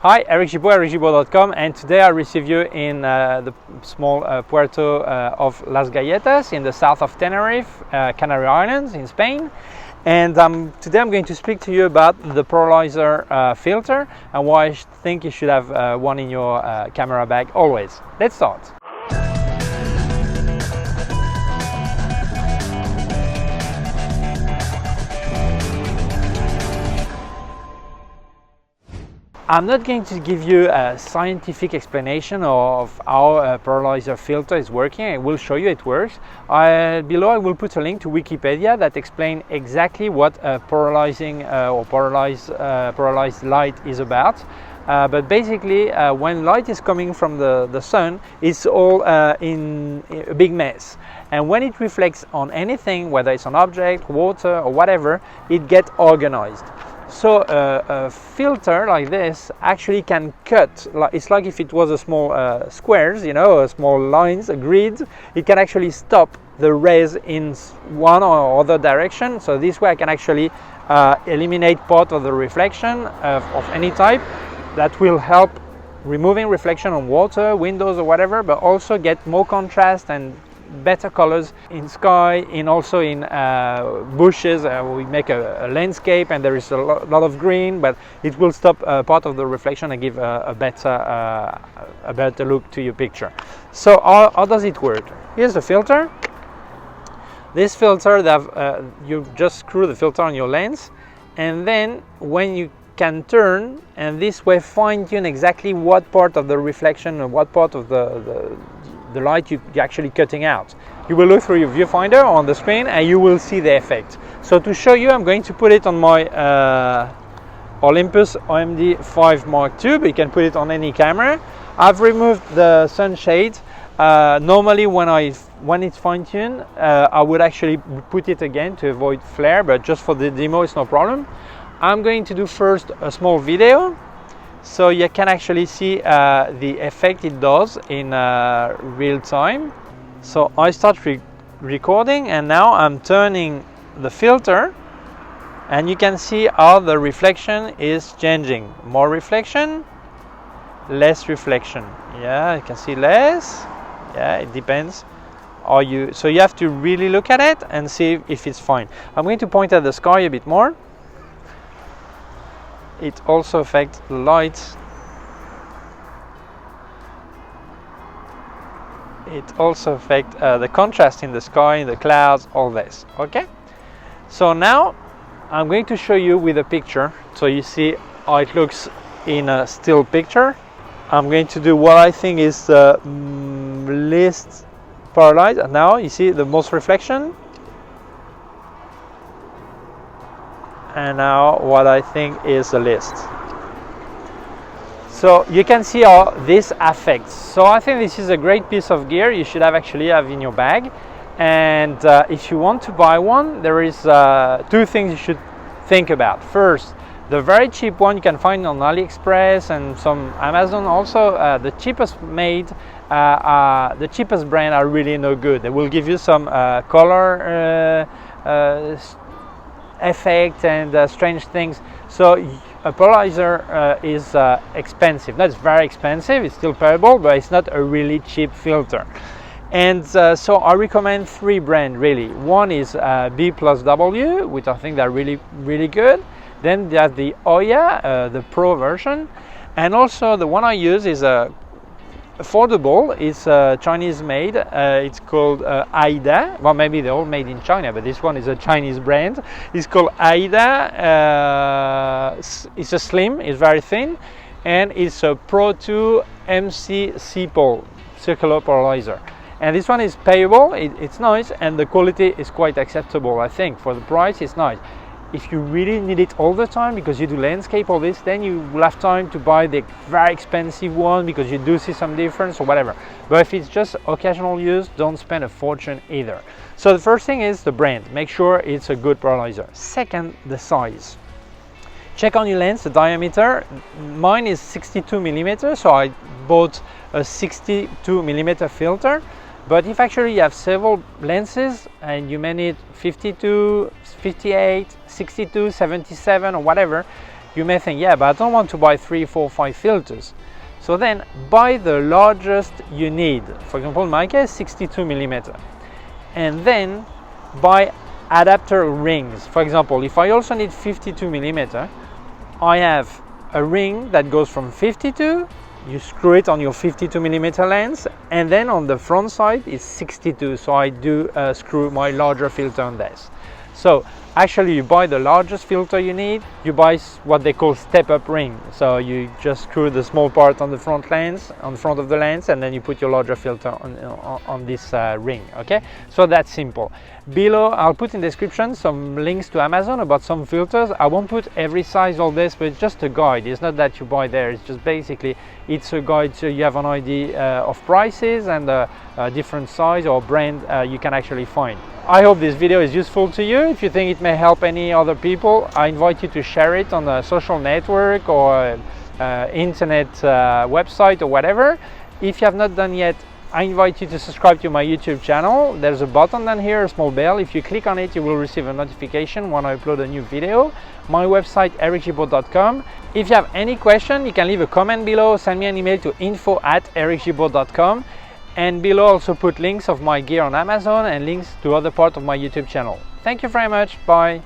Hi, Eric Gimbal, ericgimbal.com, and today I receive you in the small puerto of Las Galletas in the south of Tenerife, Canary Islands in Spain. And today I'm going to speak to you about the polarizer filter and why I think you should have one in your camera bag always. Let's start. I'm not going to give you a scientific explanation of how a polarizer filter is working. I will show you it works. Below I will put a link to Wikipedia that explains exactly what a polarizing or polarized light is about. But basically when light is coming from the sun, it's all in a big mess. And when it reflects on anything, whether it's an object, water or whatever, it gets organized. So a filter like this actually can cut. It's like if it was a small squares, you know, a small lines, a grid. It can actually stop the rays in one or other direction. So this way I can actually eliminate part of the reflection of any type. That will help removing reflection on water, windows or whatever, but also get more contrast and better colors in sky, also in bushes. We make a landscape and there is a lot of green, but it will stop part of the reflection and give a better look to your picture. So how does it work? Here's the filter. This filter, you just screw the filter on your lens, and then when you can turn and this way fine-tune exactly what part of the reflection and what part of the light you're actually cutting out. You will look through your viewfinder on the screen and you will see the effect. So to show you, I'm going to put it on my Olympus OMD5 Mark II, but you can put it on any camera. I've removed the sunshade. Normally when it's fine-tuned, I would actually put it again to avoid flare, but just for the demo it's no problem. I'm going to do first a small video so you can actually see the effect it does in real time. So I start recording and now I'm turning the filter and you can see how the reflection is changing. More reflection, less reflection. Yeah, you can see less. Yeah, it depends. So you have to really look at it and see if it's fine. I'm going to point at the sky a bit more. It also affects the light. It also affects the contrast in the sky, the clouds, all this. Okay. So now I'm going to show you with a picture, so you see how it looks in a still picture. I'm going to do what I think is the least polarized. Now you see the most reflection. And now what I think is the least. So you can see how this affects. So I think this is a great piece of gear you should actually have in your bag. And if you want to buy one, there is two things you should think about. First, the very cheap one you can find on AliExpress and some Amazon also. The cheapest made, the cheapest brand are really no good. They will give you some color effect and strange things. So a polarizer is expensive. Not very expensive, it's still payable, but it's not a really cheap filter. And so I recommend three brands really. One is B+W, which I think they're really good. Then there's the Hoya, the Pro version, and also the one I use is affordable. It's Chinese made. It's called Haida. Well, maybe they're all made in China, but this one is a Chinese brand. It's called Haida. It's a slim, it's very thin, and it's a Pro 2 MC CPOL circular polarizer. And this one is payable. It's nice, and the quality is quite acceptable. I think for the price, it's nice. If you really need it all the time because you do landscape all this, then you will have time to buy the very expensive one because you do see some difference or whatever. But if it's just occasional use, don't spend a fortune either. So the first thing is the brand. Make sure it's a good polarizer. Second, the size. Check on your lens, the diameter. Mine is 62 millimeters, so I bought a 62 millimeter filter. But if actually you have several lenses and you may need 52, 58, 62, 77 or whatever, You may think, yeah, but I don't want to buy 3, 4, 5 filters. So then buy the largest you need. For example, in my case, 62mm. And then buy adapter rings. For example, if I also need 52mm, I have a ring that goes from 52, you screw it on your 52mm lens, and then on the front side is 62, so I do screw my larger filter on this. So actually you buy the largest filter you need, you buy what they call step-up ring. So you just screw the small part on the front lens, on the front of the lens, and then you put your larger filter on this ring, okay? So that's simple. Below I'll put in the description some links to Amazon about some filters. I won't put every size all this, but it's just a guide. It's not that you buy there, it's just basically it's a guide so you have an idea of prices and different size or brand you can actually find. I hope this video is useful to you. If you think it may help any other people, I invite you to share it on a social network or internet website or whatever. If you have not done yet, I invite you to subscribe to my YouTube channel. There's a button down here, a small bell. If you click on it, you will receive a notification when I upload a new video. My website, ericgimbal.com. If you have any question, you can leave a comment below, send me an email to info@ericgimbal.com. And below also put links of my gear on Amazon and links to other parts of my YouTube channel. Thank you very much. Bye.